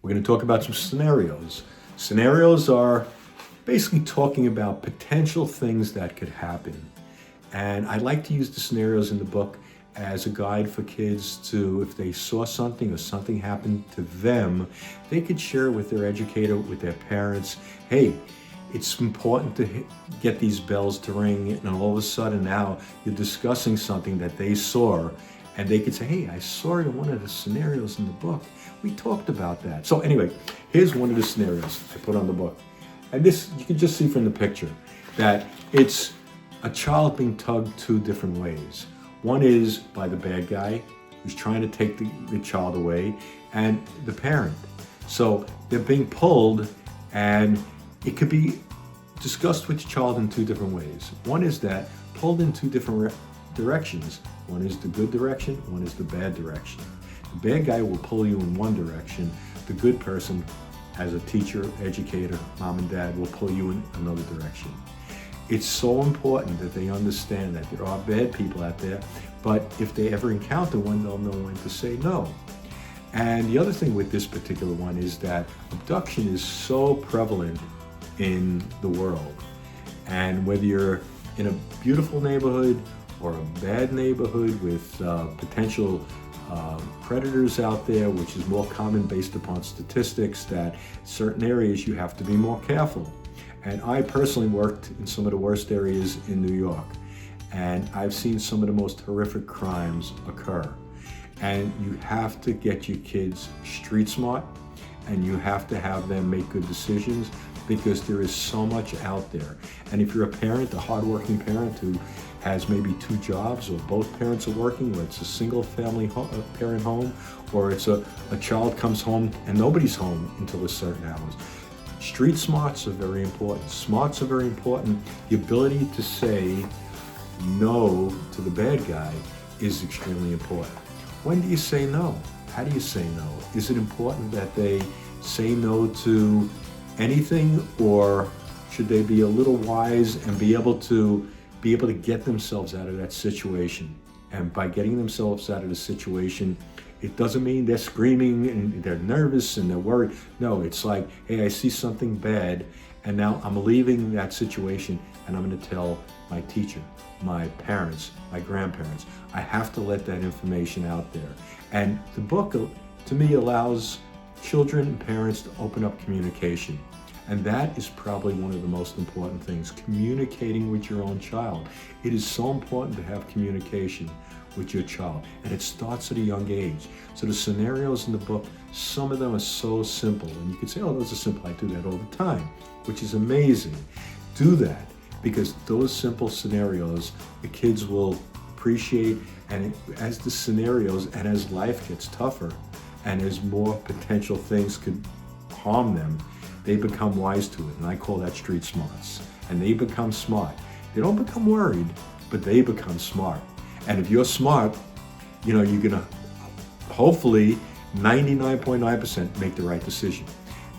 We're going to talk about some scenarios. Scenarios are basically talking about potential things that could happen. And I like to use the scenarios in the book as a guide for kids to, if they saw something or something happened to them, they could share with their educator, with their parents. Hey, it's important to get these bells to ring, and all of a sudden now you're discussing something that they saw, and they could say, hey, I saw it in one of the scenarios in the book. We talked about that. So anyway, here's one of the scenarios I put on the book. And this, you can just see from the picture that it's a child being tugged two different ways. One is by the bad guy who's trying to take the child away, and the parent. So they're being pulled, and it could be discussed with the child in two different ways. One is that pulled in two different directions. One is the good direction, one is the bad direction. The bad guy will pull you in one direction. The good person, as a teacher, educator, mom and dad, will pull you in another direction. It's so important that they understand that there are bad people out there, but if they ever encounter one, they'll know when to say no. And the other thing with this particular one is that abduction is so prevalent in the world. And whether you're in a beautiful neighborhood or a bad neighborhood with potential predators out there, which is more common based upon statistics, that certain areas you have to be more careful. And I personally worked in some of the worst areas in New York, and I've seen some of the most horrific crimes occur. And you have to get your kids street smart, and you have to have them make good decisions, because there is so much out there. And if you're a parent, a hardworking parent who has maybe two jobs, or both parents are working, or it's a single family parent home, or it's a child comes home and nobody's home until a certain hours. Street smarts are very important. Smarts are very important. The ability to say no to the bad guy is extremely important. When do you say no? How do you say no? Is it important that they say no to anything, or should they be a little wise and be able to get themselves out of that situation? And by getting themselves out of the situation, it doesn't mean they're screaming and they're nervous and they're worried. No, it's like, hey, I see something bad, and now I'm leaving that situation, and I'm going to tell my teacher, my parents, my grandparents. I have to let that information out there. And the book, to me, allows children and parents to open up communication. And that is probably one of the most important things, communicating with your own child. It is so important to have communication with your child, and it starts at a young age. So the scenarios in the book, some of them are so simple, and you could say, oh, those are simple, I do that all the time, which is amazing. Do that, because those simple scenarios, the kids will appreciate, and as the scenarios and as life gets tougher, and as more potential things could harm them, they become wise to it, and I call that street smarts. And they become smart. They don't become worried, but they become smart. And if you're smart, you're gonna hopefully 99.9% make the right decision.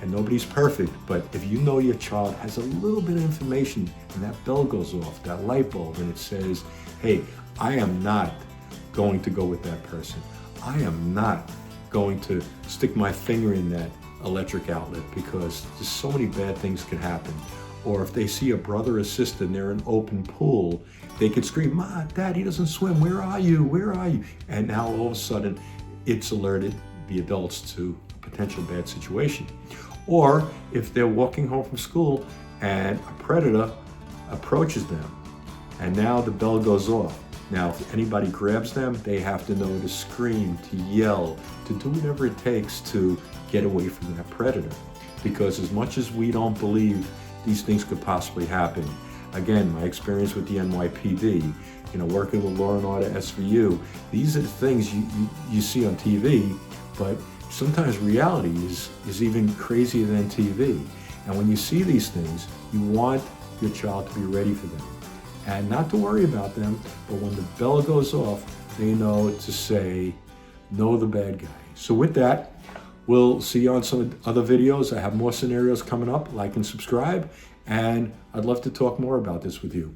And nobody's perfect, but if you know your child has a little bit of information and that bell goes off, that light bulb, and it says, hey, I am not going to go with that person. I am not going to stick my finger in that electric outlet, because there's so many bad things can happen. Or if they see a brother or sister and they're in an open pool, they could scream, Ma, Dad, he doesn't swim, where are you? Where are you? And now all of a sudden it's alerted the adults to a potential bad situation. Or if they're walking home from school and a predator approaches them, and now the bell goes off. Now, if anybody grabs them, they have to know to scream, to yell, to do whatever it takes to get away from that predator. Because as much as we don't believe these things could possibly happen, again, my experience with the NYPD, working with Law and Order SVU, these are the things you see on TV, but sometimes reality is even crazier than TV. And when you see these things, you want your child to be ready for them. And not to worry about them, but when the bell goes off, they know to say, no, the bad guy. So with that, we'll see you on some other videos. I have more scenarios coming up. Like and subscribe, and I'd love to talk more about this with you.